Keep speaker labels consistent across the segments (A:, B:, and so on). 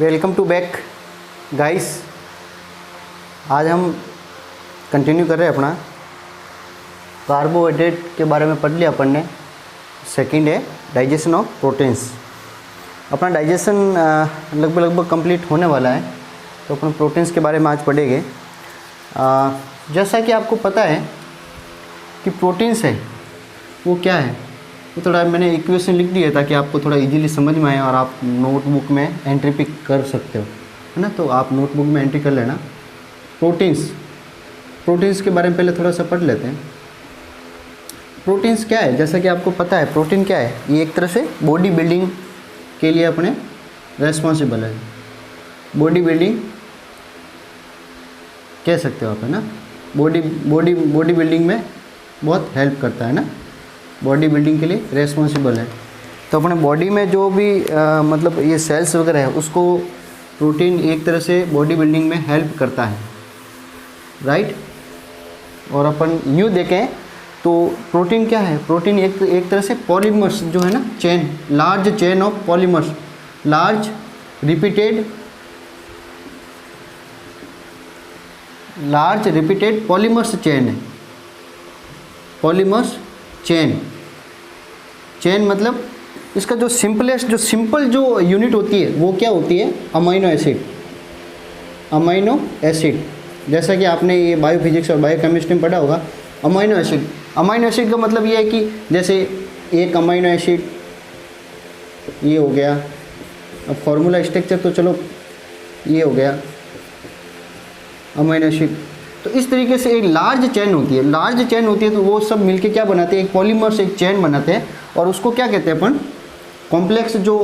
A: Welcome to back guys. आज हम continue कर रहे हैं अपना कार्बोहाइड्रेट के बारे में पढ़ लिया अपन ने। सेकंड है डाइजेशन ऑफ प्रोटीन्स। अपना डाइजेशन लगभग कंप्लीट होने वाला है, तो अपन प्रोटीन्स के बारे में आज पढ़ेंगे। जैसा कि आपको पता है कि प्रोटीन्स है वो क्या है, तो थोड़ा मैंने इक्वेशन लिख दिया ताकि आपको थोड़ा इजीली समझ में आए और आप नोटबुक में एंट्री पिक कर सकते हो, है ना। तो आप नोटबुक में एंट्री कर लेना। प्रोटीन्स के बारे में पहले थोड़ा सा पढ़ लेते हैं। प्रोटीन्स क्या है, जैसा कि आपको पता है प्रोटीन क्या है, ये एक तरह से बॉडी बिल्डिंग के लिए अपने रेस्पॉन्सिबल है। बॉडी बिल्डिंग कह सकते हो आप, है ना। बॉडी बिल्डिंग में बहुत हेल्प करता है ना, बॉडी बिल्डिंग के लिए रेस्पॉन्सिबल है। तो अपने बॉडी में जो भी मतलब ये सेल्स वगैरह है उसको प्रोटीन एक तरह से बॉडी बिल्डिंग में हेल्प करता है, राइट। और अपन यूँ देखें तो प्रोटीन क्या है, प्रोटीन एक तरह से पॉलीमर्स जो है ना, chain, large chain of polymers, large repeated polymers chain है। पॉलीमर्स चेन मतलब इसका जो सिंपल जो यूनिट होती है वो क्या होती है, अमीनो एसिड। जैसा कि आपने ये बायोफिजिक्स और बायोकेमिस्ट्री में पढ़ा होगा, अमीनो एसिड का मतलब ये है कि जैसे एक अमीनो एसिड ये हो गया। अब फॉर्मूला स्ट्रक्चर तो चलो ये हो गया अमीनो एसिड। तो इस तरीके से एक लार्ज चेन होती है, तो वो सब मिलके क्या बनाते हैं, एक पॉलीमर्स, एक चेन बनाते हैं। और उसको क्या कहते हैं अपन, कॉम्प्लेक्स जो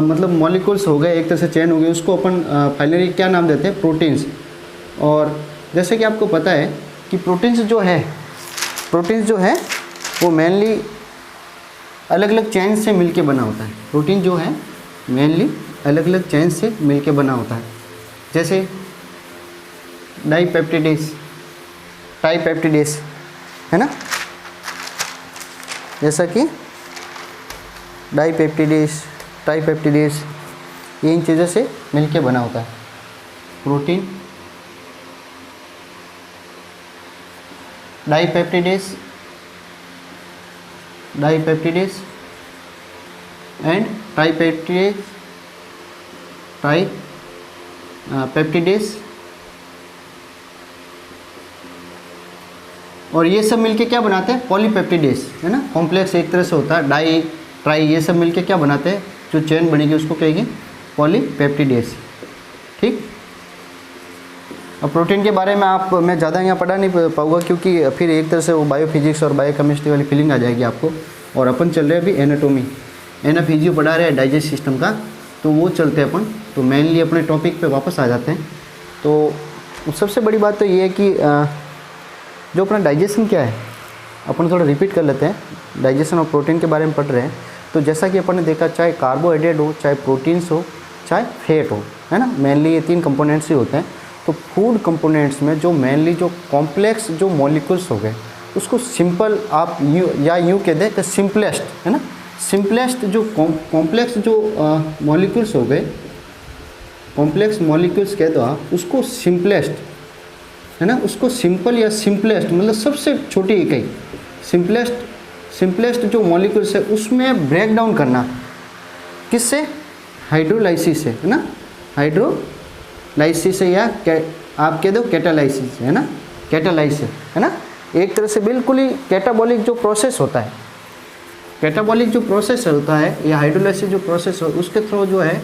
A: मतलब मॉलिक्यूल्स हो गए, एक तरह से चेन हो गई, उसको अपन फाइनली क्या नाम देते हैं, प्रोटीन्स। और जैसे कि आपको पता है कि प्रोटीन्स जो है वो मेनली अलग अलग चेन से मिलके बना होता है। प्रोटीन जो है मेनली अलग अलग चेन से मिलके बना होता है। जैसे ट्राइपेप्टिडेस है ना, जैसा कि ट्राइपेप्टिडेस ये इन चीज़ों से मिलके बना होता है प्रोटीन। डाइपेप्टिडेस एंड ट्राइपेप्टिडेस और ये सब मिलके क्या बनाते हैं, पॉलीपेप्टिडेस, है ना। कॉम्प्लेक्स एक तरह से होता है, डाई ट्राई ये सब मिलके क्या बनाते हैं, जो चेन बनेगी उसको कहेंगे पॉलीपेप्टिडेस, ठीक। अब प्रोटीन के बारे में मैं ज़्यादा यहाँ पढ़ा नहीं पाऊँगा क्योंकि फिर एक तरह से वो बायोफिजिक्स और बायोकेमिस्ट्री वाली फीलिंग आ जाएगी आपको। और अपन चल रहे हैं अभी एनाटोमी, फिजियो पढ़ा रहे हैं डाइजेस्ट सिस्टम का, तो वो चलते हैं अपन। तो मेनली अपने टॉपिक पे वापस आ जाते हैं। तो सबसे बड़ी बात तो ये है कि जो अपना डाइजेशन क्या है, अपन थोड़ा रिपीट कर लेते हैं। डाइजेशन ऑफ प्रोटीन के बारे में पढ़ रहे हैं। तो जैसा कि अपन ने देखा, चाहे कार्बोहाइड्रेट हो, चाहे प्रोटीन्स हो, चाहे फैट हो, है ना, मेनली ये तीन कंपोनेंट्स ही होते हैं। तो फूड कंपोनेंट्स में जो मेनली जो कॉम्प्लेक्स जो मॉलिक्यूल्स हो गए उसको सिंपल आप यूँ कह दें कि सिंपलेस्ट, है ना, सिंपलेस्ट जो कॉम्प्लेक्स जो मॉलिक्यूल्स हो गए, कॉम्प्लेक्स मॉलिक्यूल्स कह दो आप उसको सिंपलेस्ट, है ना, उसको सिंपल या सिंपलेस्ट मतलब सबसे छोटी इकाई, सिंपलेस्ट जो मॉलिक्यूल्स है उसमें ब्रेक डाउन करना किससे, हाइड्रोलाइसिस से, है ना, हाइड्रोलाइसिस से, या आप कह दो कैटालाइसिस, है ना, कैटालाइसिस, है ना। एक तरह से बिल्कुल ही कैटाबॉलिक जो प्रोसेस होता है, या हाइड्रोलाइसिस जो प्रोसेस हो, उसके थ्रू जो है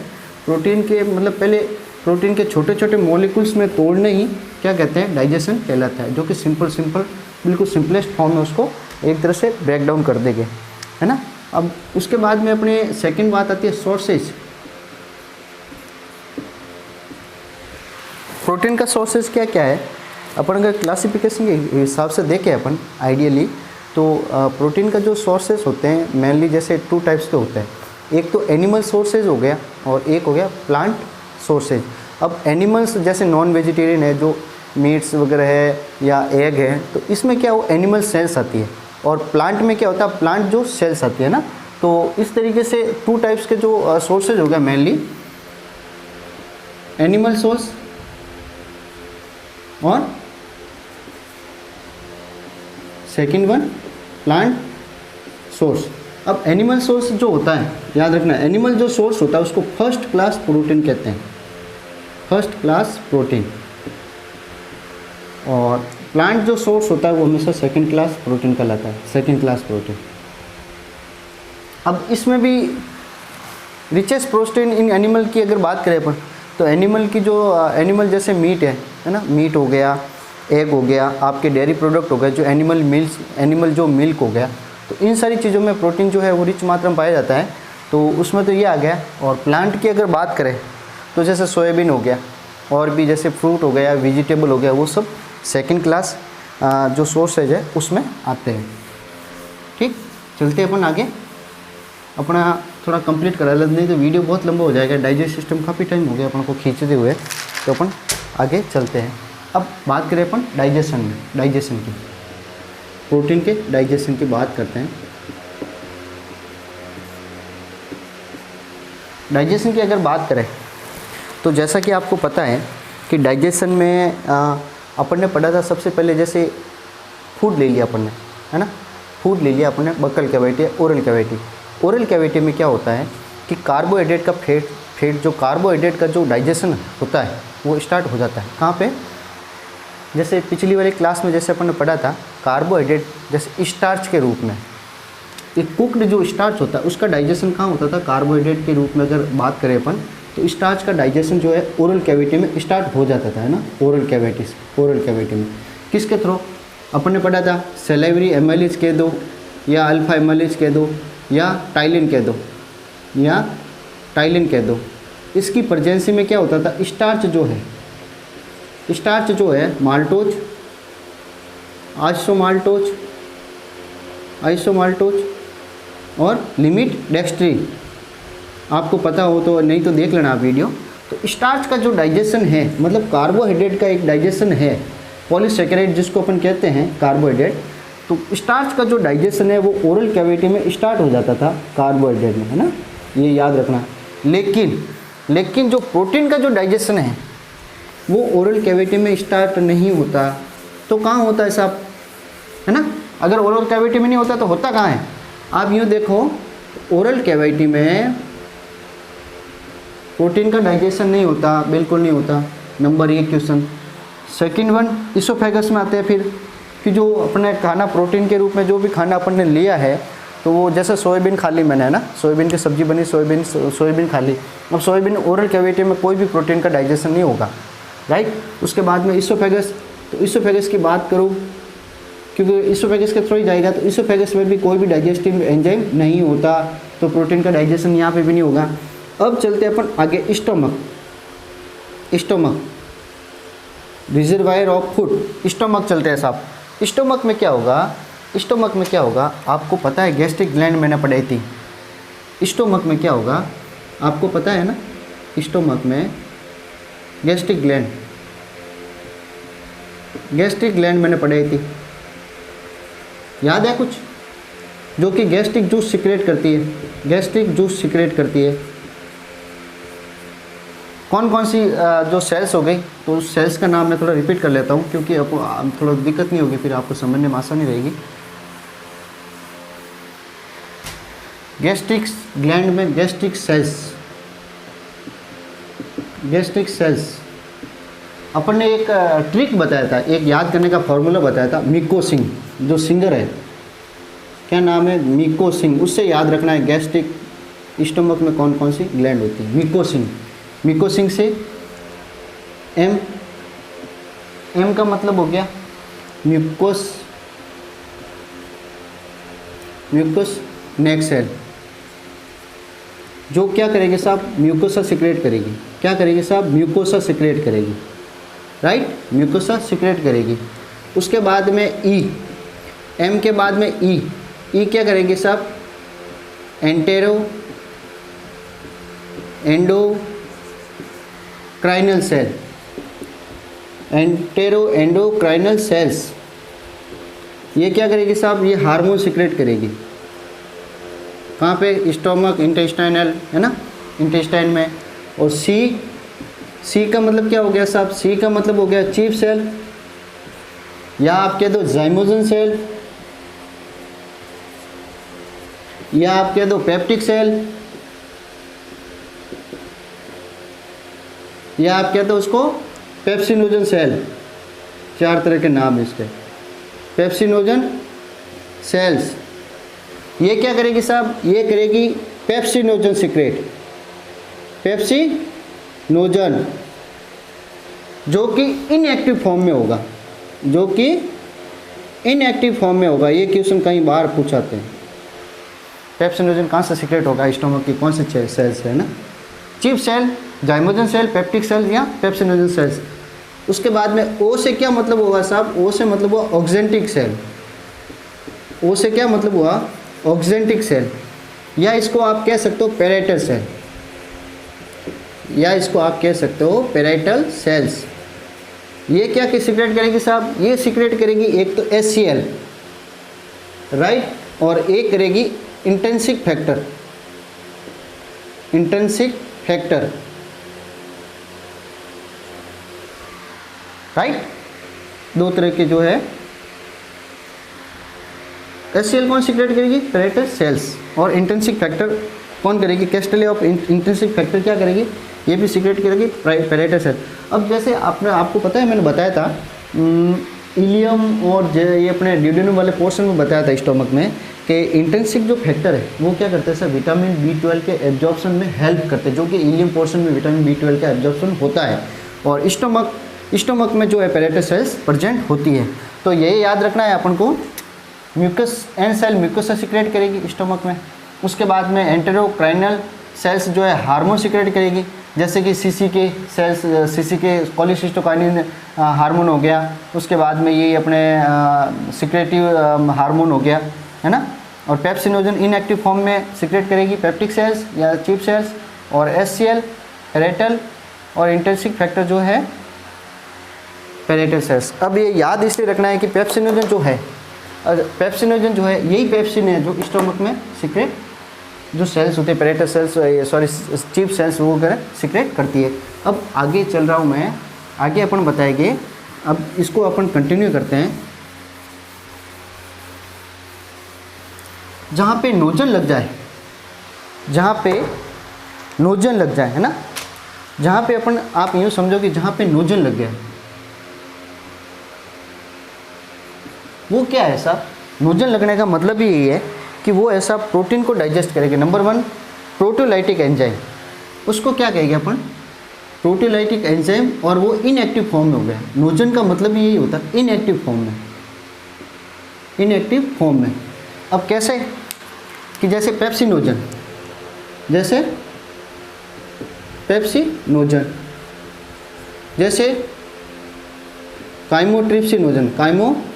A: प्रोटीन के मतलब पहले प्रोटीन के छोटे छोटे मॉलिक्यूल्स में तोड़ने ही क्या कहते हैं, डाइजेशन कहलाता है। जो कि सिंपल बिल्कुल सिंपलेस्ट फॉर्म में उसको एक तरह से ब्रेक डाउन कर देंगे, है ना। अब उसके बाद में अपने सेकंड बात आती है सोर्सेज। प्रोटीन का सोर्सेज क्या है, अपन अगर क्लासिफिकेशन के हिसाब से देखें अपन आइडियली, तो प्रोटीन का जो सोर्सेज होते हैं मेनली जैसे 2 टाइप्स के होते हैं। एक तो एनिमल सोर्सेज हो गया और एक हो गया प्लांट सोर्सेज। अब एनिमल्स जैसे नॉन वेजिटेरियन है, जो मीट्स वगैरह है या एग है, तो इसमें क्या वो एनिमल सेल्स आती है। और प्लांट में क्या होता है, प्लांट जो सेल्स आती है ना। तो इस तरीके से 2 टाइप्स के जो सोर्सेज हो गया मेनली, एनिमल सोर्स और सेकंड वन प्लांट सोर्स। अब एनिमल सोर्स जो होता है, याद रखना, एनिमल जो सोर्स होता है उसको फर्स्ट क्लास प्रोटीन कहते हैं, फर्स्ट क्लास प्रोटीन। और प्लांट जो सोर्स होता है वो हमेशा सेकंड क्लास प्रोटीन कहलाता है, सेकंड क्लास प्रोटीन। अब इसमें भी रिचेस्ट प्रोटीन इन एनिमल की अगर बात करें अपन, तो एनिमल की जो एनिमल जैसे मीट है ना, मीट हो गया, एग हो गया, आपके डेयरी प्रोडक्ट हो गए, जो एनिमल जो मिल्क हो गया, तो इन सारी चीज़ों में प्रोटीन जो है वो रिच मात्रा में पाया जाता है। तो उसमें तो ये आ गया। और प्लांट की अगर बात करें तो जैसे सोयाबीन हो गया, और भी जैसे फ्रूट हो गया, वेजिटेबल हो गया, वो सब सेकंड क्लास जो सोर्सेज है उसमें आते हैं। ठीक, चलते अपन आगे, अपना थोड़ा कंप्लीट करा लेते, नहीं तो वीडियो बहुत लंबा हो जाएगा। डाइजेस्ट सिस्टम काफ़ी टाइम हो गया अपन को खींचते हुए, तो अपन आगे चलते हैं। अब बात करें अपन डाइजेशन में, डाइजेशन की, प्रोटीन के डाइजेशन की बात करते हैं। डाइजेशन की अगर बात करें तो जैसा कि आपको पता है कि डाइजेशन में अपन ने पढ़ा था सबसे पहले, जैसे फूड ले लिया अपन ने, है ना, फूड ले लिया अपन ने, buccal cavity, oral cavity. Oral cavity में क्या होता है कि कार्बोहाइड्रेट का फैट जो कार्बोहाइड्रेट का जो डाइजेशन होता है वो स्टार्ट हो जाता है। कहाँ पे? जैसे पिछली वाली क्लास में जैसे अपन ने पढ़ा था, कार्बोहाइड्रेट जैसे स्टार्च के रूप में, एक कुक्ड जो स्टार्च होता है उसका डाइजेशन कहाँ होता था? कार्बोहाइड्रेट के रूप में अगर बात करें अपन, तो स्टार्च का डाइजेशन जो है ओरल कैविटी में स्टार्ट हो जाता था, है ना, ओरल कैविटी में। किसके थ्रू? अपन ने पढ़ा था सैलिवरी एमाइलेज कह दो, या अल्फा एमाइलेज कह दो, या टाइलिन कह दो, इसकी प्रेजेंसी में क्या होता था? स्टार्च जो है माल्टोज, आइसोमाल्टोज और लिमिट डेक्स्ट्रीन। आपको पता हो तो, नहीं तो देख लेना आप वीडियो। तो स्टार्च का जो डाइजेशन है, मतलब कार्बोहाइड्रेट का एक डाइजेशन है, पॉलीसैकेराइड जिसको अपन कहते हैं कार्बोहाइड्रेट, तो स्टार्च का जो डाइजेशन है वो ओरल कैविटी में स्टार्ट हो जाता था कार्बोहाइड्रेट में, है ना, ये याद रखना। लेकिन जो प्रोटीन का जो डाइजेशन है वो ओरल कैविटी में स्टार्ट नहीं होता। तो कहाँ होता है साहब, है ना? अगर ओरल कैविटी में नहीं होता तो होता कहाँ है? आप यूँ देखो, ओरल कैविटी में प्रोटीन का डाइजेशन नहीं होता, बिल्कुल नहीं होता। Number 1 question. Second one, oesophagus में आते हैं फिर, कि जो अपने खाना प्रोटीन के रूप में जो भी खाना अपन ने लिया है, तो वो जैसे सोयाबीन खा ली मैंने, है ना, सोयाबीन की सब्जी बनी, सोयाबीन खा ली। अब सोयाबीन ओरल कैविटी में कोई भी प्रोटीन का डाइजेशन नहीं होगा, राइट। उसके बाद में इसोफेगस, तो इसोफेगस की बात करूँ, क्योंकि इसोफेगस के थ्रू ही जाएगा, तो इसोफेगस में भी कोई भी डाइजेस्टिव एंजाइम नहीं होता, तो प्रोटीन का डाइजेशन यहाँ पे भी नहीं होगा। अब चलते हैं अपन आगे, stomach, reservoir of food. Stomach चलते हैं साहब। स्टोमक में क्या होगा? आपको पता है, गैस्ट्रिक ग्लैंड मैंने पढ़ाई थी। स्टोमक में क्या होगा आपको पता है ना? स्टोमक में गैस्ट्रिक ग्लैंड मैंने पढ़ाई थी, याद है कुछ? जो कि गैस्ट्रिक जूस सिक्रेट करती है। कौन कौन सी जो सेल्स हो गई, तो उस सेल्स का नाम मैं थोड़ा रिपीट कर लेता हूँ, क्योंकि आपको थोड़ा दिक्कत नहीं होगी, फिर आपको समझने में आसानी रहेगी। गैस्ट्रिक ग्लैंड में गैस्ट्रिक सेल्स अपन ने एक ट्रिक बताया था, एक याद करने का फॉर्मूला बताया था। मिको सिंह जो सिंगर है, क्या नाम है? मिको सिंह। उससे याद रखना है गैस्ट्रिक स्टमक में कौन कौन सी ग्लैंड होती है। मिको सिंह से एम का मतलब हो गया म्यूकोस नेक सेल, जो क्या करेगी साहब? म्यूकोसा सिक्रेट करेगी। क्या करेगी साहब? म्यूकोसा सिक्रेट करेगी, राइट, म्यूकोसा सिक्रेट करेगी। उसके बाद में एम के बाद में ई क्या करेंगे साहब? एंडोक्राइनल सेल्स, ये क्या करेगी साहब? ये हार्मोन सिक्रेट करेगी। कहाँ पे? स्टोमक, इंटेस्टाइनल, है ना, इंटेस्टाइन में। और सी का मतलब क्या हो गया साहब, सी का मतलब हो गया चीफ सेल, या आप कह दो जाइमोजन सेल, या आप कह दो पेप्टिक सेल, या आप कह दो उसको पेप्सिनोजन सेल। 4 तरह के नाम है इसके। पेप्सिनोजन सेल्स ये क्या करेगी साहब, ये करेगी पेप्सिनोजन सीक्रेट, पेप्सिनोजन, जो कि इनएक्टिव फॉर्म में होगा, जो कि इनएक्टिव फॉर्म में होगा। ये क्वेश्चन कहीं बाहर पूछाते हैं, पेप्सिनोजन कहाँ से सीक्रेट होगा, स्टोमक की कौन से सेल्स है ना, chief cell, zymogen cell, peptic cell या पेप्सिनोजन सेल्स। उसके बाद में ओ से क्या मतलब होगा साहब, ओ से मतलब हुआ ऑक्जेंटिक सेल, ओ से क्या मतलब हुआ ऑक्जेंटिक सेल, या इसको आप कह सकते हो पैराइटल सेल, या इसको आप कह सकते हो पैराइटल सेल्स। ये क्या कि सीक्रेट करेगी साहब, ये सीक्रेट करेगी एक तो HCl राइट, और एक करेगी intrinsic factor, intrinsic factor right. 2 तरह के जो है HCl कौन सीक्रेट करेगी, पैराइटल सेल्स, और इंट्रिंसिक फैक्टर कौन करेगी, कैस्टले ऑफ इंट्रिंसिक फैक्टर क्या करेगी, ये भी सीक्रेट करेगी पैराइटल सेल। अब जैसे आपको पता है, मैंने बताया था इलियम और ये अपने ड्यूडेनम वाले पोर्शन में बताया था स्टोमक में कि इंट्रिंसिक जो फैक्टर है वो क्या करते हैं सर, विटामिन B12 के एब्जॉर्प्शन में हेल्प करते हैं, जो कि इलियम पोर्शन में विटामिन B12 का एब्जॉर्प्शन होता है, और स्टोमक में जो है पैराइटल सेल्स प्रेजेंट होती है। तो ये याद रखना है अपन को, म्यूकस एंड सेल म्यूकस से सीक्रेट करेगी स्टोमक में। उसके बाद में एंटेरोक्राइनल सेल्स जो है हार्मोन सीक्रेट करेगी, जैसे कि CCK cells, CCK cholecystokinin hormone हो गया। उसके बाद में ये अपने सिक्रेटिव हार्मोन हो गया, है ना। और पेप्सिनोजन इनएक्टिव फॉर्म में सीक्रेट करेगी पेप्टिक सेल्स या चीफ सेल्स, और HCl पैराइटल, और इंट्रिंसिक फैक्टर जो है पैराइटल सेल्स। अब ये याद इसलिए रखना है कि पेप्सिनोजन जो है, पेप्सिनोजन जो है यही पेप्सिन है जो स्टोमक में सीक्रेट जो सेल्स होते हैं parietal cells, sorry chief cells, वो वगैरह सीक्रेट करती है। अब आगे चल रहा हूँ मैं, आगे अपन बताएंगे। अब इसको अपन कंटिन्यू करते हैं। जहाँ पे नोजन लग जाए, जहाँ पे नोजन लग जाए, है ना, जहाँ पे अपन, आप यूँ समझो कि जहाँ पे नोजन लग गया, वो क्या है साहब, नोजन लगने का मतलब ही यही है कि वो ऐसा प्रोटीन को डाइजेस्ट करेगा। नंबर 1 प्रोटीओलाइटिक एंजाइम, उसको क्या कहेंगे अपन, प्रोटीओलाइटिक एंजाइम, और वो इनएक्टिव फॉर्म में हो गया। नोजन का मतलब यही होता है इनएक्टिव फॉर्म में, इनएक्टिव फॉर्म में। अब कैसे कि जैसे पेप्सिनोजन, जैसे पेप्सिनोजन, जैसे काइमोट्रिप्सिनोजन, काइमोट्रिप्सिनोजन,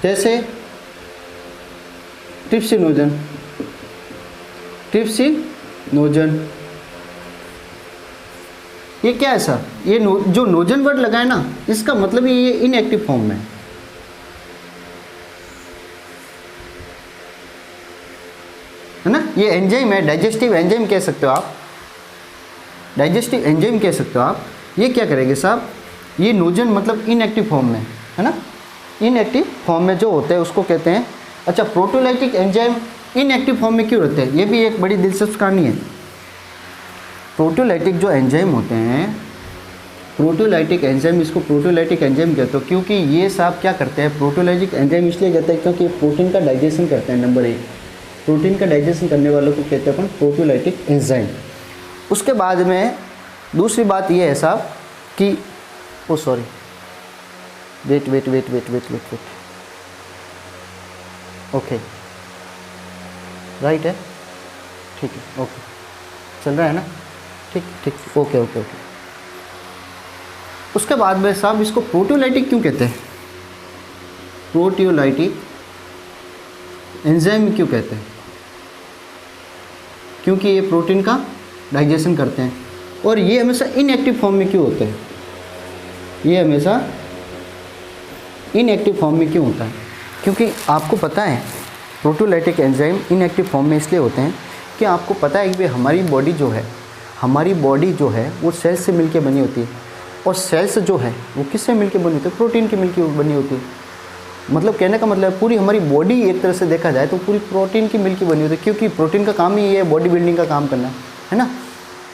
A: जैसे ट्रिप्सिनोजन, ट्रिप्सिनोजन। ये क्या है सर, ये जो नोजन वर्ड लगा है ना, इसका मतलब ये इनएक्टिव फॉर्म में है ना। ये एंजाइम है, डाइजेस्टिव एंजाइम कह सकते हो आप, डाइजेस्टिव एंजाइम कह सकते हो आप। ये क्या करेंगे साहब, ये नोजन मतलब इनएक्टिव फॉर्म में, है ना, इनएक्टिव फॉर्म में जो होते हैं उसको कहते हैं। अच्छा, प्रोटीओलाइटिक एंजाइम इनएक्टिव फॉर्म में क्यों रहते हैं, ये भी एक बड़ी दिलचस्प कहानी है। प्रोटीओलाइटिक जो एंजाइम होते हैं, प्रोटीओलाइटिक एंजाइम, इसको प्रोटीओलाइटिक एंजाइम कहते हो क्योंकि ये साहब क्या करते हैं, प्रोटीओलाइटिक एंजाइम इसलिए कहते हैं क्योंकि प्रोटीन का डाइजेशन करते हैं। नंबर 1, प्रोटीन का डाइजेशन करने वालों को कहते हैं अपन प्रोटीओलाइटिक एंजाइम। उसके बाद में दूसरी बात ये है साहब कि ओ सॉरी, वेट, ओके, राइट है, ठीक है, ओके, चल रहा है ना, ठीक, ओके। उसके बाद में साहब इसको प्रोटीओलाइटिक क्यों कहते हैं, प्रोटीओलाइटिक एंजाइम क्यों कहते हैं, क्योंकि ये प्रोटीन का डाइजेशन करते हैं। और ये हमेशा इनएक्टिव फॉर्म में क्यों होते हैं, ये हमेशा इनएक्टिव फॉर्म में क्यों होता है, क्योंकि आपको पता है प्रोटीओलाइटिक एंजाइम इनएक्टिव फॉर्म में इसलिए होते हैं कि आपको पता है कि भाई हमारी बॉडी जो है वो सेल्स से मिलके बनी होती है, और सेल्स जो है वो किससे मिलके बनी होती है? प्रोटीन की मिलके बनी होती है। मतलब कहने का मतलब पूरी हमारी बॉडी एक तरह से देखा जाए तो पूरी प्रोटीन की मिलके बनी होती है, क्योंकि प्रोटीन का काम ही ये है बॉडी बिल्डिंग का काम करना, है ना।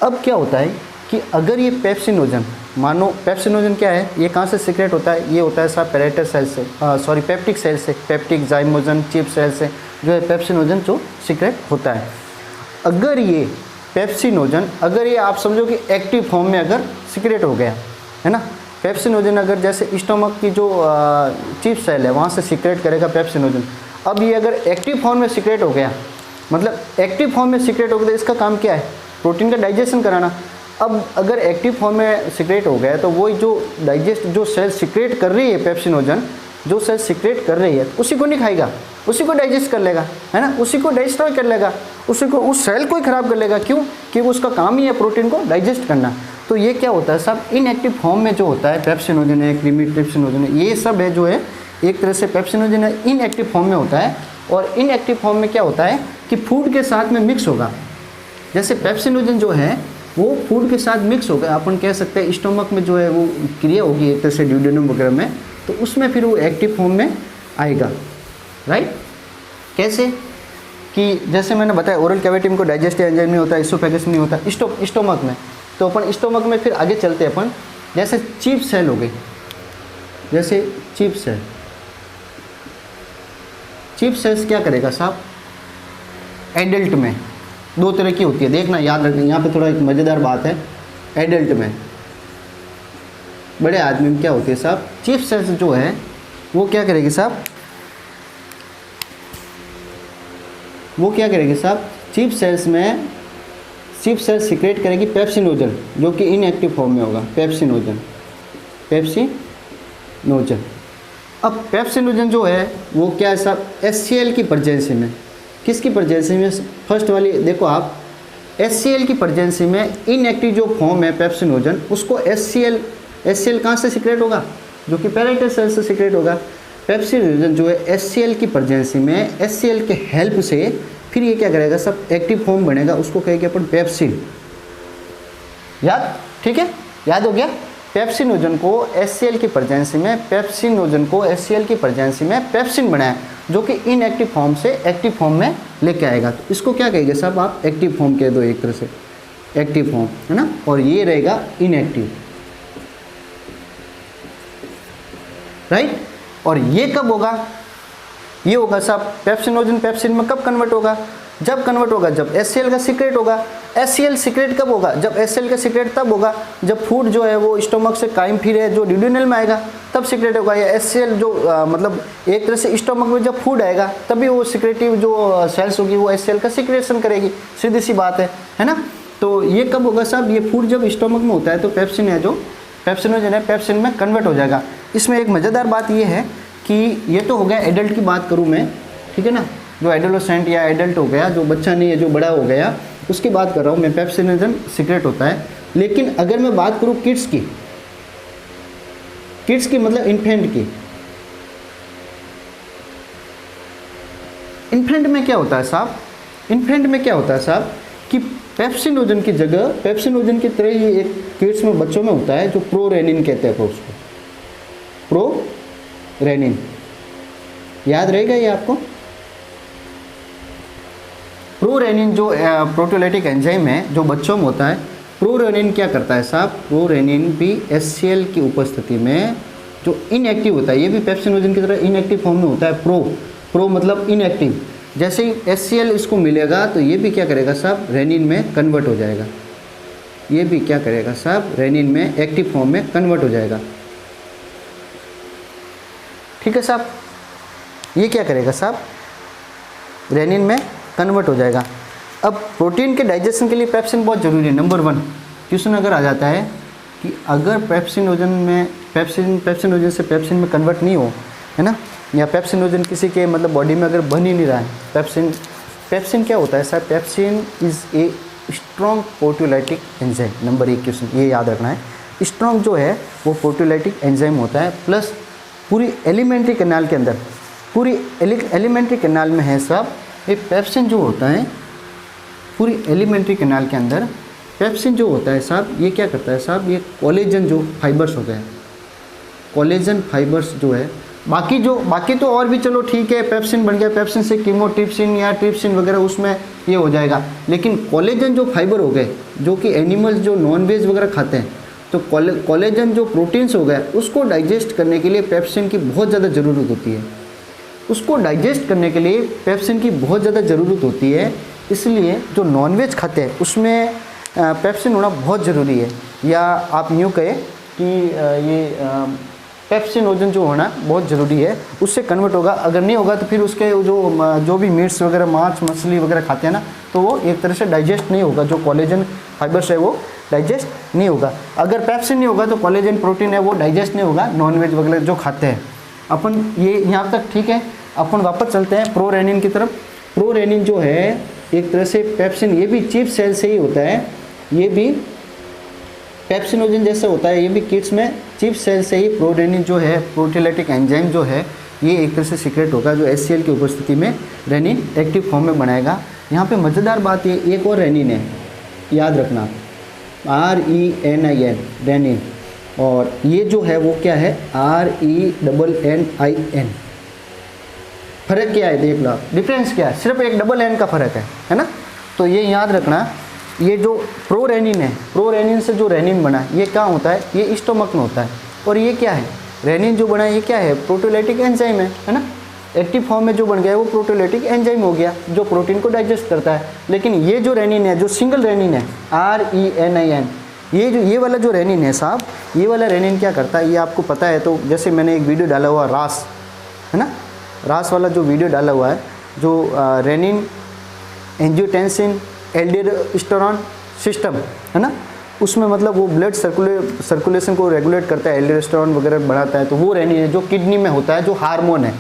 A: अब क्या होता है कि अगर ये पेप्सिनोजन, मानो पेप्सिनोजन क्या है, ये कहाँ से सीक्रेट होता है? ये होता है साहब पैरेटल सेल से, पेप्टिक सेल से, पेप्टिक जाइमोजन चिप सेल से जो है पेप्सिनोजन जो सीक्रेट होता है। अगर ये पेप्सिनोजन, अगर ये आप समझो कि एक्टिव फॉर्म में अगर सीक्रेट हो गया, है ना, पेप्सिनोजन अगर जैसे स्टमक की जो चिप सेल है वहाँ से सीक्रेट करेगा पेप्सिनोजन, अब ये अगर एक्टिव फॉर्म में सीक्रेट हो गया, मतलब एक्टिव फॉर्म में सीक्रेट हो गया तो इसका काम क्या है? प्रोटीन का डाइजेशन कराना। अब अगर एक्टिव फॉर्म में सीक्रेट हो गया तो वही जो सेल सीक्रेट कर रही है पेप्सिनोजन, जो सेल सीक्रेट कर रही है उसी को नहीं खाएगा, उसी को डाइजेस्ट कर लेगा, है ना, उसी को डिस्ट्रॉय कर लेगा, उसी को, उस सेल को ही खराब कर लेगा। क्यों? क्योंकि उसका काम ही है प्रोटीन को डाइजेस्ट करना। तो ये क्या होता है साहब, इनएक्टिव फॉर्म में जो होता है पेप्सिनोजन है, क्रीमीट्रिप्सिनोजन है, ये सब है जो है एक तरह से पेप्सिनोजन है इनएक्टिव फॉर्म में होता है। और इनएक्टिव फॉर्म में क्या होता है कि फूड के साथ में मिक्स होगा। जैसे पेप्सिनोजन जो है वो फूड के साथ मिक्स होगा, अपन कह सकते हैं स्टोमक में जो है वो क्रिया होगी एक तरह से ड्यूडेनम वगैरह में, तो उसमें फिर वो एक्टिव फॉर्म में आएगा, राइट। कैसे कि जैसे मैंने बताया ओरल कैविटी में को डाइजेस्टिव एंजाइम नहीं होता, इसोफेगस में नहीं होता, स्टोमक में। तो अपन स्टोमक में फिर आगे चलते हैं अपन, जैसे चिप सेल हो गई, जैसे चिप सेल्स क्या करेगा साहब, एडल्ट में दो तरह की होती है, देखना याद रखना, यहाँ पे थोड़ा एक मज़ेदार बात है। एडल्ट में, बड़े आदमी में क्या होती है साहब, चिप सेल्स जो है वो क्या करेगी साहब, चिप सेल्स सीक्रेट करेगी पेप्सिनोजन, जो कि इनएक्टिव फॉर्म में होगा, पेप्सिनोजन। अब पेप्सिनोजन जो है वो क्या है साहब, HCl की प्रेजेंसी में, किसकी प्रेजेंसी में? फर्स्ट वाली देखो आप, HCl की प्रेजेंसी में इनएक्टिव जो फॉर्म है पेप्सिनोजन, उसको HCl कहाँ से सीक्रेट होगा? जो कि पैरेटल सेल से सीक्रेट होगा। पेप्सिनोजन जो है HCl की प्रेजेंसी में, HCl के हेल्प से फिर ये क्या करेगा सब, एक्टिव फॉर्म बनेगा, उसको कहेंगे अपन पेप्सिन। याद, ठीक है, याद हो गया। पेप्सिनोजन को HCl की प्रेजेंसी में, HCl की प्रेजेंसी में पेप्सिन बनाया, जो कि इनएक्टिव फॉर्म से एक्टिव फॉर्म में लेके आएगा। तो इसको क्या कहेंगे साहब आप, एक्टिव फॉर्म कह दो, एक तरह से एक्टिव फॉर्म, है ना, और ये रहेगा इनएक्टिव, राइट। और ये कब होगा? ये होगा साहब पेप्सिनोजन पेप्सिन में कब कन्वर्ट होगा? जब कन्वर्ट होगा जब HCl का सीक्रेट होगा। HCl सीक्रेट कब होगा? जब HCl का सीक्रेट तब होगा जब फूड जो है वो स्टोमक से कायम फिरे जो ड्यूडेनल में आएगा, तब सीक्रेट होगा। या HCl जो मतलब एक तरह से स्टोमक में जब फूड आएगा तभी वो सीक्रेटिव जो सेल्स होगी वो HCl का सीक्रेशन करेगी, सीधी सी बात है ना। तो ये कब होगा साहब, ये फूड जब स्टोमक में होता है तो पेप्सिन है जो पेप्सिनोजन है पेप्सिन में कन्वर्ट हो जाएगा। इसमें एक मज़ेदार बात ये है कि ये तो हो गया एडल्ट की बात करूँ मैं, ठीक है ना, जो एडोलेसेंट या एडल्ट हो गया, जो बच्चा नहीं है, जो बड़ा हो गया, उसकी बात कर रहा हूँ मैं, पेप्सिनोजन सीक्रेट होता है। लेकिन अगर मैं बात करूँ किड्स की मतलब इन्फेंट में क्या होता है साहब, कि पेप्सिनोजन की जगह, पेप्सिनोजन की तरह ही एक किड्स में बच्चों में होता है जो प्रोरेनिन कहते हैं, उसको प्रोरेनिन, याद रहेगा ये आपको। प्रोरेनिन जो प्रोटियोलाइटिक एंजाइम है जो बच्चों में होता है, प्रोरेनिन क्या करता है साहब, प्रोरेनिन भी HCl की उपस्थिति में जो इनएक्टिव होता है, ये भी पेप्सिनोजन की तरह इनएक्टिव फॉर्म में होता है। प्रो मतलब इनएक्टिव, जैसे ही HCl इसको मिलेगा तो ये भी क्या करेगा साहब, रेनिन में कन्वर्ट हो जाएगा। ये भी क्या करेगा साहब, रेनिन में एक्टिव फॉर्म में कन्वर्ट हो जाएगा। ठीक है साहब, ये क्या करेगा साहब, रेनिन में कन्वर्ट हो जाएगा। अब प्रोटीन के डाइजेशन के लिए पेप्सिन बहुत ज़रूरी है। नंबर 1 क्वेश्चन अगर आ जाता है कि अगर पेप्सिनोजन से पेप्सिन में कन्वर्ट नहीं हो, है ना, या पेप्सिनोजन किसी के मतलब बॉडी में अगर बन ही नहीं रहा है, पेप्सिन क्या होता है sir, pepsin is a strong proteolytic enzyme. Number 1 question ये याद रखना है, स्ट्रॉन्ग जो है वो प्रोटियोलाइटिक एंजाइम होता है, प्लस पूरी एलिमेंट्री कैनाल के अंदर, पूरी एलिमेंट्री कैनाल में है साहब, ये पेप्सिन जो होता है पूरी एलिमेंट्री कैनाल के अंदर पेप्सिन जो होता है साहब, ये क्या करता है साहब, ये कोलेजन जो फाइबर्स हो गए, कोलेजन फाइबर्स जो है, बाकी तो और भी चलो ठीक है, पेप्सिन बन गया, पेप्सिन से कीमोट्रिप्सिन या ट्रिप्सिन वगैरह उसमें ये हो जाएगा, लेकिन कोलेजन जो फाइबर हो गए जो कि एनिमल्स जो नॉन वेज वगैरह खाते हैं, तो कोलेजन जो प्रोटीन्स हो गए उसको डाइजेस्ट करने के लिए पेप्सिन की बहुत ज़्यादा ज़रूरत होती है। उसको डाइजेस्ट करने के लिए पेप्सिन की बहुत ज़्यादा ज़रूरत होती है, इसलिए जो नॉनवेज खाते हैं उसमें पेप्सिन होना बहुत ज़रूरी है। या आप यूँ कहें कि ये पेप्सिनोजन जो होना बहुत ज़रूरी है, उससे कन्वर्ट होगा। अगर नहीं होगा तो फिर उसके जो भी मीट्स वगैरह, मांस मछली वगैरह खाते हैं ना, तो वो एक तरह से डाइजेस्ट नहीं होगा, जो कोलेजन फाइबर्स है वो डाइजेस्ट नहीं होगा। अगर पेप्सिन नहीं होगा तो कोलेजन प्रोटीन है वो डाइजेस्ट नहीं होगा नॉनवेज वगैरह जो खाते हैं। अपन ये यहाँ तक ठीक है। अपन वापस चलते हैं प्रोरेनिन की तरफ। प्रोरेनिन जो है एक तरह से पेप्सिन, ये भी चीफ सेल से ही होता है, ये भी पेप्सिनोजन जैसा होता है, ये भी किड्स में चीफ सेल से ही प्रोरेनिन जो है, प्रोटीलाइटिक एंजाइम जो है, ये एक तरह से सीक्रेट होगा जो HCl की उपस्थिति में रेनिन एक्टिव फॉर्म में बनाएगा। यहाँ पे मज़ेदार बात ये, एक और रेनिन है, याद रखना, RENIN, रेनिन, और ये जो है वो क्या है, RENNIN। फ़र्क क्या है देख लो, डिफरेंस क्या है, सिर्फ एक डबल एन का फ़र्क है ना। तो ये याद रखना, ये जो प्रोरेनिन है, प्रोरेनिन से जो रेनिन बना ये क्या होता है, ये स्टोमक में होता है। और ये क्या है, रेनिन जो बना है ये क्या है, प्रोटीलाइटिक एंजाइम है ना। एक्टिव फॉर्म में जो बन गया है वो प्रोटीलाइटिक एंजाइम हो गया जो प्रोटीन को डाइजेस्ट करता है। लेकिन ये जो रेनिन है, जो सिंगल रेनिन है, RENIN, ये वाला जो रेनिन है साहब, ये वाला रेनिन क्या करता है ये आपको पता है। तो जैसे मैंने एक वीडियो डाला हुआ रास, है ना, रास वाला जो वीडियो डाला हुआ है, जो रेनिन एंजियोटेंसिन एल्डोस्टेरोन सिस्टम है ना, उसमें मतलब वो ब्लड सर्कुलेशन को रेगुलेट करता है, एल्डोस्टेरोन वगैरह बढ़ाता है। तो वो रेनिन है जो किडनी में होता है, जो हार्मोन है।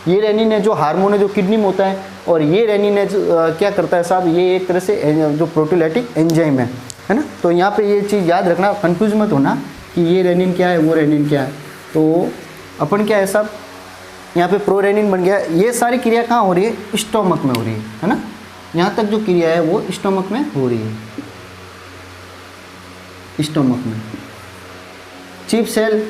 A: ये रेनिन है जो हार्मोन है, जो किडनी में होता है। और ये रेनिन है क्या करता है साहब, ये एक तरह से जो प्रोटीलाइटिक एंजाइम है ना। तो यहाँ पे ये चीज़ याद रखना, कंफ्यूज मत होना कि ये रेनिन क्या है, वो रेनिन क्या है। तो अपन क्या है साहब, यहाँ पे प्रोरेनिन बन गया। ये सारी क्रिया कहाँ हो रही है, स्टोमक में हो रही है ना। यहाँ तक जो क्रिया है वो स्टोमक में हो रही है, स्टोमक में। चीफ सेल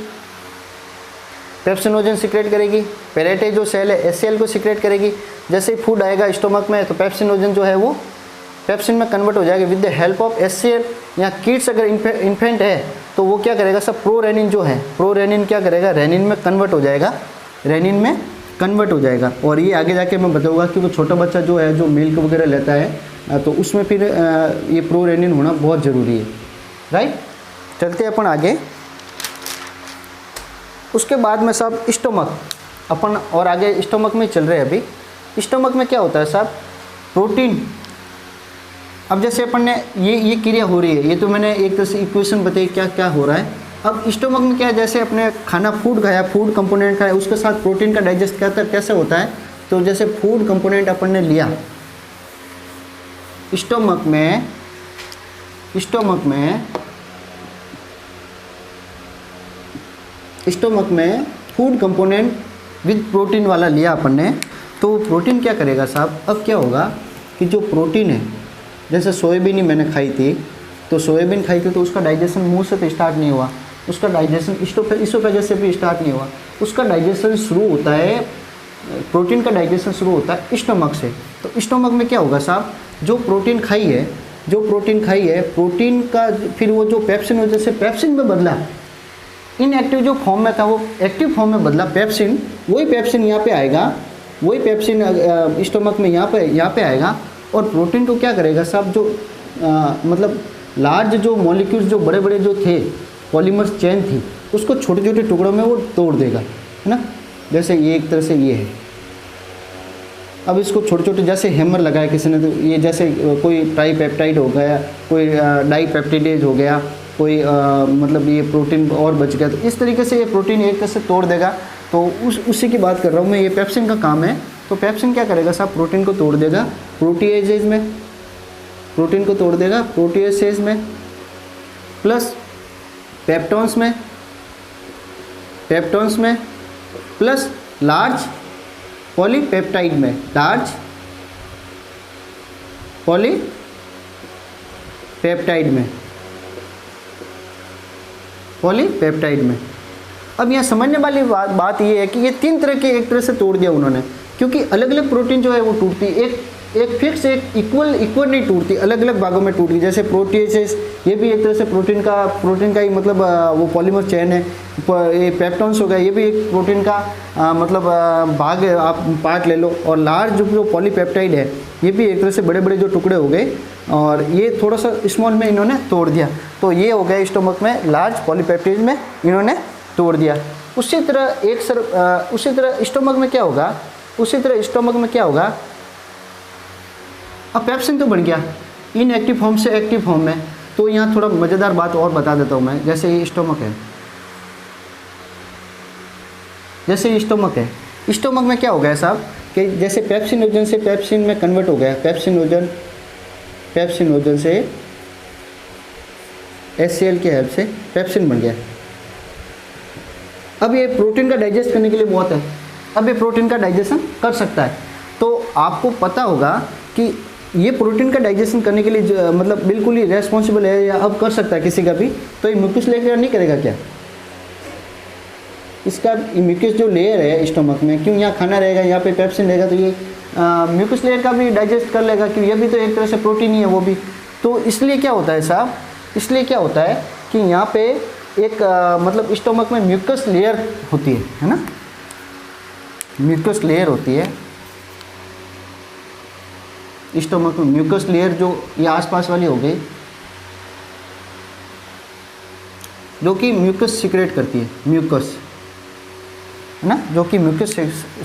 A: पेप्सिनोजन सीक्रेट करेगी, पेरेटे जो सेल है HCl को सीक्रेट करेगी। जैसे ही फूड आएगा स्टोमक में तो पेप्सिनोजन जो है वो पेप्सिन में कन्वर्ट हो जाएगा with the help of HCl। या किड्स अगर इन्फेंट है तो वो क्या करेगा सब, प्रोरेनिन जो है, प्रोरेनिन क्या करेगा, रेनिन में कन्वर्ट हो जाएगा, रेनिन में कन्वर्ट हो जाएगा। और ये आगे जाके मैं बताऊंगा कि वो छोटा बच्चा जो है, जो मिल्क वगैरह लेता है, तो उसमें फिर ये प्रोरेनिन होना बहुत ज़रूरी है, राइट। चलते हैं अपन आगे। उसके बाद में साहब स्टोमक, अपन और आगे स्टोमक में चल रहे हैं अभी। स्टोमक में क्या होता है साहब, प्रोटीन। अब जैसे अपन ने ये क्रिया हो रही है, ये तो मैंने एक तरह से इक्वेशन बताई क्या क्या हो रहा है। अब स्टोमक में क्या है, जैसे अपने खाना फूड खाया, फूड कंपोनेंट खाया, उसके साथ प्रोटीन का डाइजेस्ट कैसे होता है। तो जैसे फूड कंपोनेंट अपन ने लिया, स्टोमक में फूड कंपोनेंट विद प्रोटीन वाला लिया अपन ने। तो प्रोटीन क्या करेगा साहब, अब क्या होगा कि जो प्रोटीन है, जैसे सोयाबीन ही मैंने खाई थी, तो सोयाबीन खाई थी तो उसका डाइजेशन मुंह से तो स्टार्ट नहीं हुआ, उसका डाइजेशन इसोफेगस से भी स्टार्ट नहीं हुआ। उसका डाइजेशन शुरू होता है, प्रोटीन का डाइजेशन शुरू होता है स्टोमक से। तो स्टोमक में क्या होगा साहब, जो प्रोटीन खाई है, प्रोटीन का फिर वो जो पेप्सिन वजह से पेप्सिन में बदला, इनएक्टिव जो फॉर्म में था वो एक्टिव फॉर्म में बदला पेप्सिन। वही पेप्सिन यहाँ पे आएगा, वही पेप्सिन स्टोमक में यहाँ पे आएगा। और प्रोटीन को क्या करेगा साहब, जो मतलब लार्ज जो मॉलिक्यूल्स जो बड़े बड़े जो थे, पॉलीमर्स चेन थी, उसको छोटे छोटे टुकड़ों में वो तोड़ देगा, है ना। जैसे ये एक तरह से ये है। अब इसको छोटे छोटे जैसे हैमर लगाया किसी ने, तो ये जैसे कोई ट्राईपेप्टाइड हो गया, कोई डाईपेप्टिडेज हो गया, कोई मतलब ये प्रोटीन और बच गया, तो इस तरीके से ये प्रोटीन एक तरह से तोड़ देगा। तो उसी की बात कर रहा हूँ मैं, ये पेप्सिन का काम है। तो पेप्सिन क्या करेगा साहब, प्रोटीन को तोड़ देगा प्रोटीएजेज में, प्रोटीन को तोड़ देगा प्रोटीएसेज में, प्लस पेप्टोन्स में, प्लस लार्ज पॉलीपेप्टाइड में, लार्ज पेप्टाइड में, पॉलीपेप्टाइड में। अब यहाँ समझने वाली बात ये है कि ये 3 तरह के एक तरह से तोड़ दिया उन्होंने, क्योंकि अलग अलग प्रोटीन जो है वो टूटती, एक फिक्स एक इक्वल नहीं टूटती, अलग अलग भागों में टूटती। जैसे प्रोटीएसेस, ये भी एक तरह से प्रोटीन का ही मतलब वो पॉलीमर चेन है। ये पेप्टॉन्स हो गया, ये भी एक प्रोटीन का मतलब भाग है, आप पार्ट ले लो। और लार्ज जो पॉलीपेप्टाइड है, ये भी एक तरह से बड़े बड़े जो टुकड़े हो गए, और ये थोड़ा सा स्मॉल में इन्होंने तोड़ दिया। तो ये हो गया स्टोमक में, लार्ज पॉलीपेप्टाइड में इन्होंने तोड़ दिया। उसी तरह स्टोमक में क्या होगा, अब पेप्सिन तो बन गया इनएक्टिव फॉर्म से एक्टिव फॉर्म में। तो यहाँ थोड़ा मज़ेदार बात और बता देता हूँ मैं। जैसे ये स्टोमक है, स्टोमक में क्या हो गया साहब कि जैसे पेप्सिनोजन से पेप्सिन में कन्वर्ट हो गया, पेप्सिनोजन से HCl के हेल्प से पेप्सिन बन गया। अब ये प्रोटीन का डाइजेस्ट करने के लिए बहुत है, अब ये प्रोटीन का डाइजेशन कर सकता है। तो आपको पता होगा कि ये प्रोटीन का डाइजेशन करने के लिए मतलब बिल्कुल ही रेस्पॉन्सिबल है, या अब कर सकता है किसी का भी। तो ये म्यूकस लेयर नहीं करेगा क्या? इसका म्यूकस जो लेयर है स्टोमक में, क्यों यहाँ खाना रहेगा, यहाँ पे पेप्सिन रहेगा, तो ये म्यूकस लेयर का भी डाइजेस्ट कर लेगा, क्योंकि ये भी तो एक तरह से प्रोटीन ही है वो भी। तो इसलिए क्या होता है साहब, कि यहाँ पे एक मतलब स्टोमक में म्यूकस लेयर होती है ना, म्यूकस लेयर होती है स्टोमक में। म्यूकस लेयर जो ये आसपास वाली हो गई, जो कि म्यूकस सिक्रेट करती है, म्यूकस है ना, जो कि म्यूकस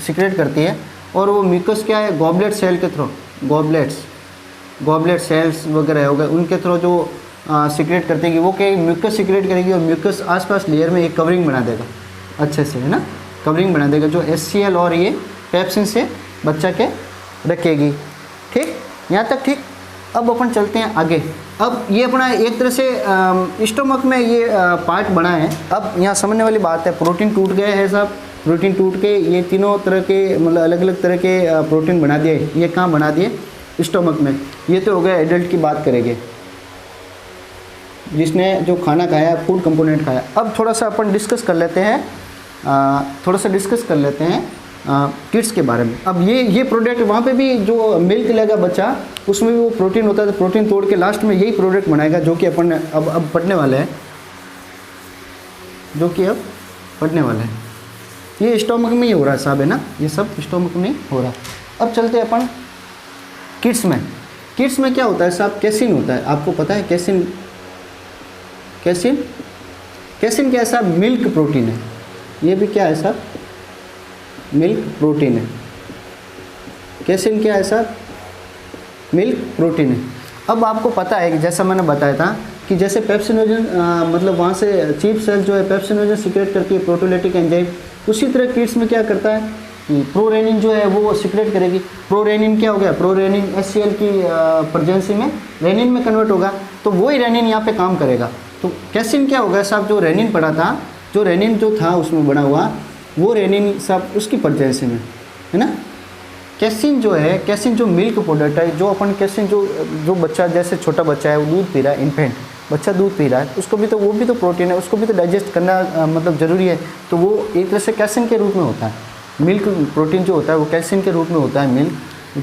A: सिक्रेट करती है। और वो म्यूकस क्या है, गॉबलेट सेल के थ्रू, गॉबलेट सेल्स वगैरह हो गए, उनके थ्रू जो सिक्रेट करती है, वो क्या म्यूकस सिक्रेट करेगी, और म्यूकस आसपास लेयर में एक कवरिंग बना देगा अच्छे से, है ना, कवरिंग बना देगा, जो HCl और ये पेप्सिन से बच्चा के रखेगी। ठीक, यहाँ तक ठीक। अब अपन चलते हैं आगे। अब ये अपना एक तरह से स्टोमक में ये पार्ट बना है। अब यहाँ समझने वाली बात है, प्रोटीन टूट गए हैं साहब, प्रोटीन टूट के ये तीनों तरह के मतलब अलग अलग तरह के प्रोटीन बना दिए। ये कहाँ बना दिए? स्टोमक में। ये तो हो गया एडल्ट की बात करेंगे, जिसने जो खाना खाया, फूड कंपोनेंट खाया। अब थोड़ा सा अपन डिस्कस कर लेते हैं किड्स के बारे में। अब ये प्रोडक्ट वहाँ पे भी जो मिल्क लेगा बच्चा, उसमें भी वो प्रोटीन होता है, तो प्रोटीन तोड़ के लास्ट में यही प्रोडक्ट बनाएगा, जो कि अपन अब पढ़ने वाले हैं, ये स्टोमक में ही हो रहा है साहब, है ना, ये सब स्टोमक में हो रहा है। अब चलते हैं अपन किड्स में। किड्स में क्या होता है साहब? कैसिन होता है। आपको पता है कैसिन क्या है साहब? मिल्क प्रोटीन है। ये भी क्या है साहब? मिल्क प्रोटीन है। कैसिन क्या है साहब? मिल्क प्रोटीन है। अब आपको पता है कि जैसा मैंने बताया था कि जैसे पेप्सिनोजन मतलब वहाँ से चीफ सेल जो है पेप्सिनोजन सिक्रेट करती है, प्रोटीओलिटिक एंजाइम, उसी तरह किड्स में क्या करता है, प्रोरेनिन जो है वो सिक्रेट करेगी। प्रोरेनिन क्या हो गया? प्रोरेनिन HCl की प्रेजेंसी में रेनिन में कन्वर्ट होगा, तो वही रेनिन यहाँ पे काम करेगा। तो कैसिन क्या होगा साहब? जो रेनिन पड़ा था, जो रेनिन जो था उसमें बना हुआ, वो रेनिन साहब उसकी प्रेजेंसी में, है ना। कैसिन जो है, कैसिन जो मिल्क प्रोडक्ट है, जो अपन कैसिन जो बच्चा, जैसे छोटा बच्चा है वो दूध पी रहा है, इन्फेंट बच्चा दूध पी रहा है, उसको भी तो वो भी तो प्रोटीन है, उसको भी तो डाइजेस्ट करना मतलब ज़रूरी है। तो वो एक तरह से कैसिन के रूप में होता है। मिल्क प्रोटीन जो होता है वो कैसिन के रूप में होता है, मिल्क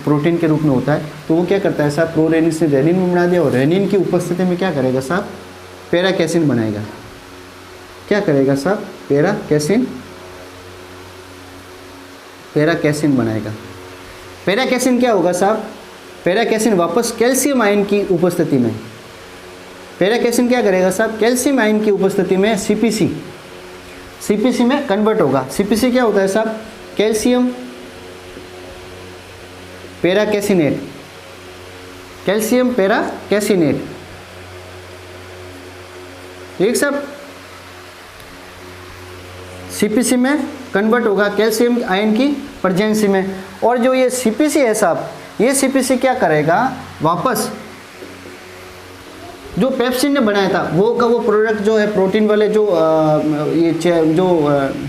A: प्रोटीन के रूप में होता है। तो वो क्या करता है साहब? प्रोरेनिन से रेनिन में बना दिया, और रेनिन की उपस्थिति में क्या करेगा साहब? पैरा कैसिन बनाएगा। क्या करेगा साहब? पैरा कैसिन बनाएगा। पैरा कैसिन क्या होगा साहब? पैरा कैसिन वापस कैल्शियम आयन की उपस्थिति में, पैरा कैसिन क्या करेगा साहब? कैल्शियम आयन की उपस्थिति में CPC में कन्वर्ट होगा। CPC क्या होता है साहब? Calcium paracaseinate, calcium paracaseinate. ठीक साहब, CPC में कन्वर्ट होगा कैल्शियम आयन की प्रेजेंसी में। और जो ये CPC है साहब, ये CPC क्या करेगा? वापस जो पेप्सिन ने बनाया था वो का वो प्रोडक्ट जो है प्रोटीन वाले जो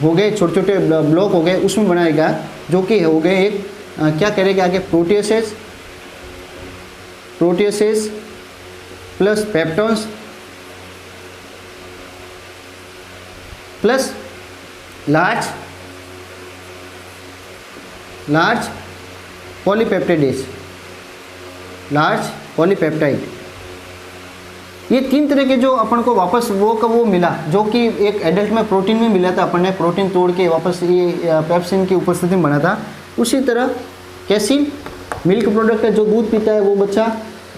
A: हो गए छोटे छोटे ब्लॉक हो गए, उसमें बनाएगा, जो कि हो गए एक क्या करेगा आगे? Plus peptones plus large polypeptides, large polypeptide. ये 3 तरह के जो अपन को वापस वो का वो मिला, जो कि एक एडल्ट में प्रोटीन में मिला था, अपन ने प्रोटीन तोड़ के वापस ये पेप्सिन की उपस्थिति में बना था। उसी तरह कैसीन मिल्क प्रोडक्ट है, जो दूध पीता है वो बच्चा,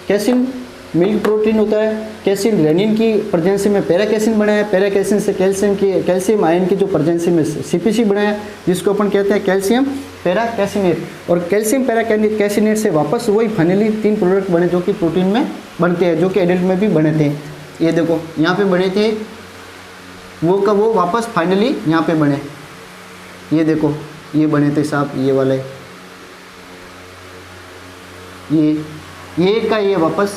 A: कैसीन मिल्क प्रोटीन होता है। कैसीन रेनिन की प्रेजेंसी में पैरा कैसीन बना है, पैरा कैसीन से कैल्शियम आयन की जो प्रेजेंसी में सीपीसी बना है, जिसको अपन कहते हैं कैल्शियम पैरा कैसिनेट। और कैल्शियम पैरा कैसिनेट से वापस वही फाइनली 3 प्रोडक्ट बने जो कि प्रोटीन में बनते हैं, जो कि एडल्ट में भी बने थे। ये देखो यहाँ पे बने थे, वो का वो वापस फाइनली यहाँ पे बने। ये देखो ये बने थे साहब, ये वाले, ये का ये वापस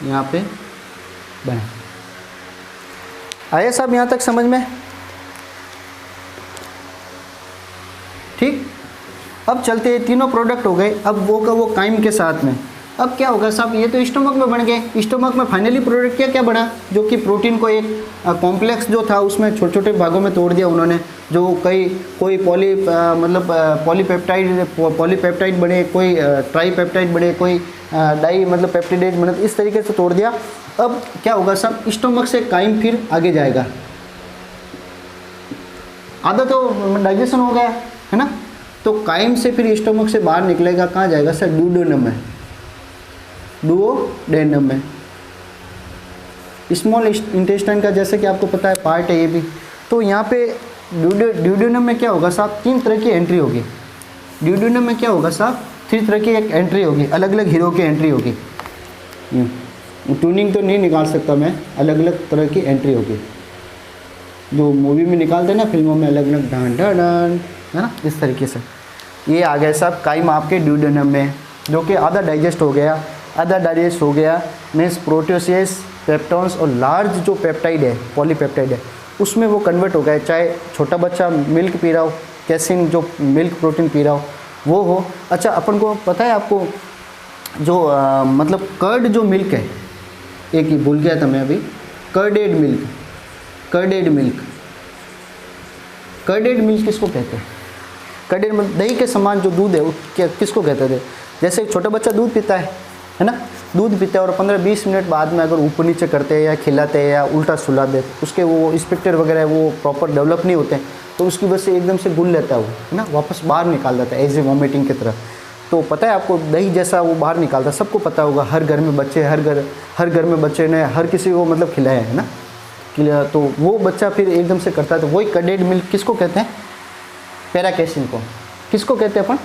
A: यहाँ पे बने। आया साहब यहाँ तक समझ में? ठीक, अब चलते हैं, तीनों प्रोडक्ट हो गए। अब वो का वो काइम के साथ में अब क्या होगा साहब, ये तो स्टोमक में बन गए। स्टोमक में फाइनली प्रोडक्ट क्या क्या बना, जो कि प्रोटीन को एक कॉम्प्लेक्स जो था उसमें छोटे छोटे भागों में तोड़ दिया उन्होंने, जो कोई पॉलीपेप्टाइड बने, कोई ट्राईपेप्टाइड बने, कोई डाई मतलब पेप्टिडेज बने, इस तरीके से तोड़ दिया। अब क्या होगा साहब, स्टोमक से काइम फिर आगे जाएगा। आधा तो डाइजेशन हो गया है ना, तो काइम से फिर स्टोमक से बाहर निकलेगा, कहाँ जाएगा सर, डुओडेनम में, डुओडेनम में। स्मॉल इंटेस्टाइन का जैसे कि आपको पता है पार्ट है ये भी। तो यहाँ पे डुओडेनम में क्या होगा साहब, 3 तरह की एंट्री होगी। डुओडेनम में क्या होगा साहब, 3 तरह की एक एंट्री होगी, अलग अलग हीरो की एंट्री होगी। ट्यूनिंग तो नहीं निकाल सकता मैं, अलग अलग तरह की एंट्री होगी, जो मूवी में निकालते हैं ना, फिल्मों में अलग अलग ढान ढान, है ना, इस तरीके से। ये आ गया साहब काइम आपके डुओडेनम में, जो कि आधा डाइजेस्ट हो गया, आधा डाइजेस्ट हो गया मीन्स प्रोटीओसिस, पेप्टोन्स और लार्ज जो पेप्टाइड है, पॉलीपेप्टाइड है, उसमें वो कन्वर्ट हो गया। चाहे छोटा बच्चा मिल्क पी रहा हो, कैसीन जो मिल्क प्रोटीन पी रहा हो वो हो। अच्छा, अपन को पता है आपको जो मतलब कर्ड जो मिल्क है, एक ही भूल गया था मैं अभी, कर्डेड मिल्क किसको कहते हैं? कर्डेड मिल्क दही के समान जो दूध है वो किसको कहते थे? जैसे छोटा बच्चा दूध पीता है ना, दूध पीता है और 15-20 मिनट बाद में अगर ऊपर नीचे करते हैं या खिलाते हैं या उल्टा सुला दे, उसके वो स्पेक्टर वगैरह वो प्रॉपर डेवलप नहीं होते हैं, तो उसकी वजह से एकदम से घुल लेता है वो, है ना, वापस बाहर निकाल देता है एज ए वॉमिटिंग की तरह। तो पता है आपको, दही जैसा वो बाहर निकालता है, सबको पता होगा, हर घर में बच्चे, हर घर में बच्चे ने हर किसी को मतलब खिलाया है ना, खिलाया, तो वो बच्चा फिर एकदम से करता है। तो वही कर्डेड मिल्क किसको कहते हैं? पैरा कैसिन को। किसको कहते हैं अपन?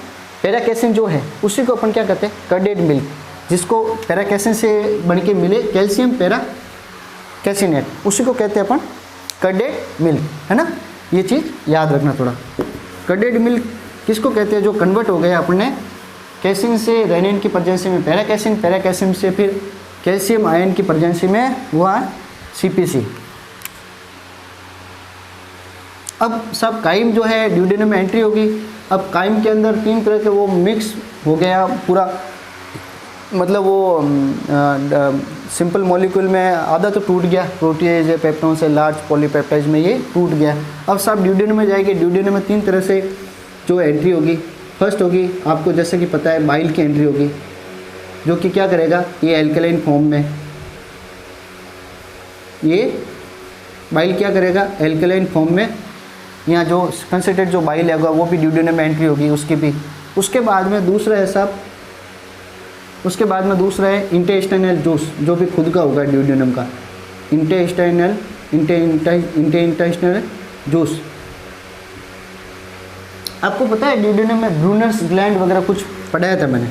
A: पैरा कैसिन जो है उसी को अपन क्या कहते हैं? कर्डेड मिल्क, जिसको पैरा कैसिन से बन के मिले कैल्शियम पैरा कैसिनेट, उसी को कहते हैं अपन कर्डेड मिल्क, है ना। ये चीज़ याद रखना थोड़ा। कर्डेड मिल्क किसको कहते हैं? जो कन्वर्ट हो गया अपने कैसिन से रेनिन की प्रेजेंसी में पैरा कैसिन से फिर कैल्शियम आयन की प्रेजेंसी में हुआ सीपीसी। अब सब काइम जो है ड्यूडेनम में एंट्री होगी। अब काइम के अंदर 3 तरह के वो मिक्स हो गया पूरा, मतलब वो सिंपल मॉलिक्यूल में आधा तो टूट गया, प्रोटीएज है, पेप्टोन्स है, लार्ज पॉलीपेप्टाइड में ये टूट गया। अब सब ड्यूडेनम में जाएगी। ड्यूडेनम में 3 तरह से जो एंट्री होगी। फर्स्ट होगी आपको जैसे कि पता है बाइल की एंट्री होगी, जो कि क्या करेगा, ये एल्कलाइन फॉर्म में, ये बाइल क्या करेगा एल्कलाइन फॉर्म में, यहाँ जो कंसनट्रेट जो बाइल है वो भी ड्यूडेनम में एंट्री होगी उसकी भी। उसके बाद में दूसरा है साहब, उसके बाद में दूसरा है इंटेस्टाइनल जूस, जो भी खुद का होगा ड्यूडेनम का, इंटेस्टाइनल जूस। आपको पता है ड्यूडेनम में ब्रूनर्स ग्लैंड वगैरह कुछ पढ़ाया था मैंने।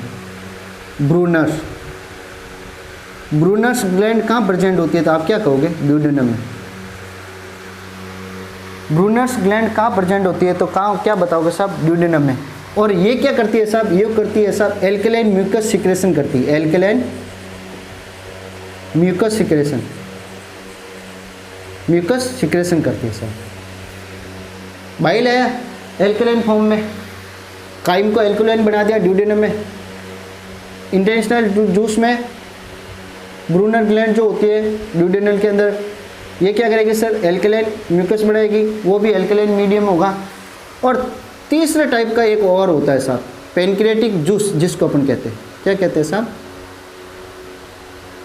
A: ब्रूनर्स ग्लैंड कहाँ प्रेजेंट होती है, तो आप क्या कहोगे ड्यूडेनम में? ब्रूनर्स ग्लैंड कहाँ प्रेजेंट होती है, तो कहाँ क्या बताओगे साहब? ड्यूडेनम में। और ये क्या करती है साहब? ये करती है साहब एल्कलाइन म्यूकस सिक्रेशन करती है, एल्कलाइन म्यूकस सिक्रेशन करती है साहब। बाइल आया एल्कलाइन फॉर्म में, काइम को एल्कलाइन बना दिया ड्यूडेनम में। इंटेस्टाइनल जूस में ब्रूनर ग्लैंड जो होती है ड्यूडेनल के अंदर, ये क्या करेगी सर, एल्कलाइन म्यूकस बनाएगी, वो भी एल्कलाइन मीडियम होगा। और तीसरे टाइप का एक और होता है साहब, पेनक्रियाटिक जूस, जिसको अपन कहते हैं, क्या कहते हैं साहब,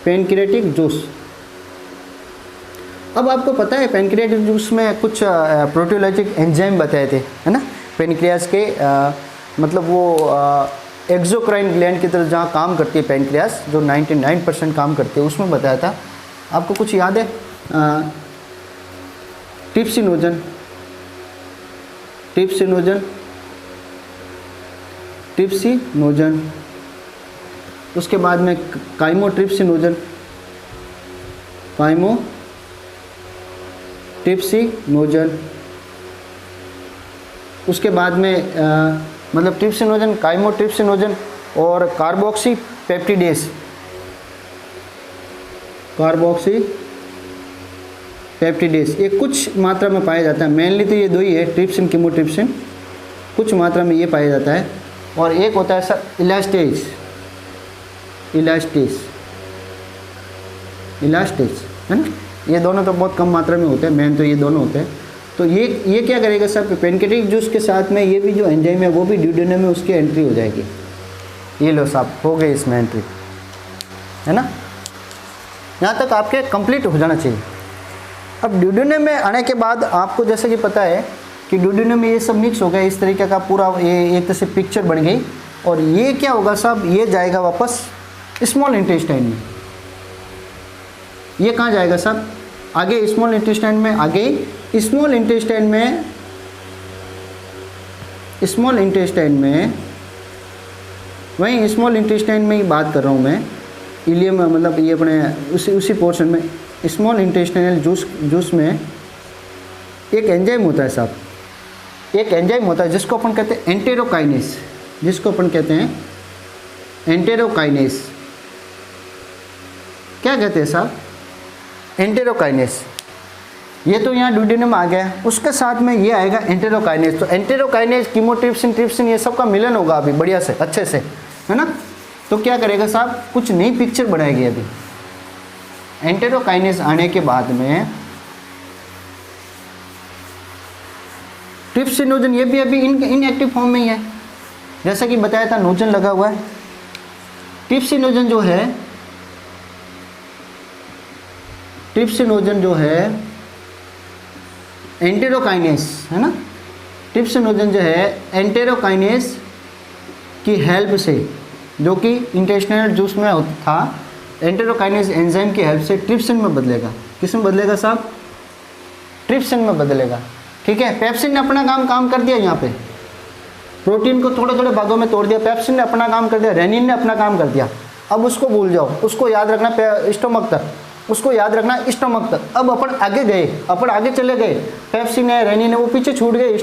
A: पेनक्रियाटिक जूस। अब आपको पता है पेनक्रियाटिक जूस में कुछ प्रोटियोलॉजिक एंजाइम बताए थे, है ना, पेनक्रियास के मतलब वो एक्सोक्राइन ग्लैंड की तरह जहाँ काम करती है पेनक्रियास, जो 99% काम करती है, उसमें बताया था। आपको कुछ याद है? ट्रिप्सिनोजन, ट्रिप्सिनोजन, ट्रिप्सिनोजन, उसके बाद में काइमोट्रिप्सिनोजन, काइमोट्रिप्सिनोजन, उसके बाद में मतलब ट्रिप्सिनोजन, काइमोट्रिप्सिनोजन और कार्बोक्सी पेप्टिडेस, कार्बोक्सी पेप्टिडेस, ये कुछ मात्रा में पाया जाता है। मेनली तो ये दो ही है, ट्रिप्सिन, कीमोट्रिप्सिन, कुछ मात्रा में ये पाया जाता है। और एक होता है सर इलास्टेज, इलास्टेज, इलास्टेज, है ना, ये दोनों तो बहुत कम मात्रा में होते हैं, मेन तो ये दोनों होते हैं। तो ये क्या करेगा सर, पेनक्रियाटिक जूस के साथ में ये भी जो एंजाइम है वो भी ड्यूडेनम में उसकी एंट्री हो जाएगी। ये लो साहब, हो गई इसमें एंट्री, है ना, यहाँ तक आपके कंप्लीट हो जाना चाहिए। अब ड्यूडेनम में आने के बाद आपको जैसे कि पता है कि ड्यूडेनम में ये सब मिक्स हो गया, इस तरीके का पूरा ये एक तरह से पिक्चर बन गई। और ये क्या होगा साहब, ये जाएगा वापस स्मॉल इंटेस्टाइन में। ये कहाँ जाएगा साहब, आगे स्मॉल इंटेस्टाइन में, आगे स्मॉल इंटेस्टाइन में, स्मॉल इंटेस्टाइन में, वहीं स्मॉल इंटेस्टाइन में ही बात कर रहा हूँ मैं, इलियम मतलब ये अपने उसी पोर्शन में स्मॉल इंटेस्टाइनल जूस में एक एंजाइम होता है साहब, एक एंजाइम होता है जिसको अपन कहते हैं एंटेरोकाइनेस, जिसको अपन कहते हैं एंटेरोकाइनेस। क्या कहते हैं साहब, एंटेरोकाइनेस। ये तो यहाँ ड्यूडेनम आ गया, उसके साथ में ये आएगा एंटेरोकाइनेस। तो एंटेरोकाइनेस, कीमोट्रिप्सिन, ट्रिप्सिन, ये सब का मिलन होगा अभी बढ़िया से, अच्छे से, है ना। तो क्या करेगा साहब, कुछ नई पिक्चर बनाएगी अभी। एंटेरोकाइनेस आने के बाद में ट्रिप्सिनोजन, ये भी अभी इनएक्टिव फॉर्म में ही है, जैसा कि बताया था नोजन लगा हुआ है। ट्रिप्सिनोजन जो है, ट्रिप्सिनोजन जो है एंटेरोकाइनेस, है ना, ट्रिप्सिनोजन जो है एंटेरोकाइनेस की हेल्प से, जो कि इंटेस्टाइनल जूस में था, एंटेरोकाइनेस एंजाइम की हेल्प से ट्रिप्सिन में बदलेगा। किस में बदलेगा साहब, ट्रिप्सिन में बदलेगा, ठीक है। पेप्सिन ने अपना काम कर दिया, यहाँ पे प्रोटीन को थोड़े थोड़े भागों में तोड़ दिया, पेप्सिन ने अपना काम कर दिया, रेनिन ने अपना काम कर दिया। अब उसको भूल जाओ, उसको याद रखना स्टोमक तक, उसको याद रखना स्टोमक तक। अब अपन आगे गए, अपन आगे चले गए, पेप्सिन है, रेनिन है, वो पीछे छूट गए,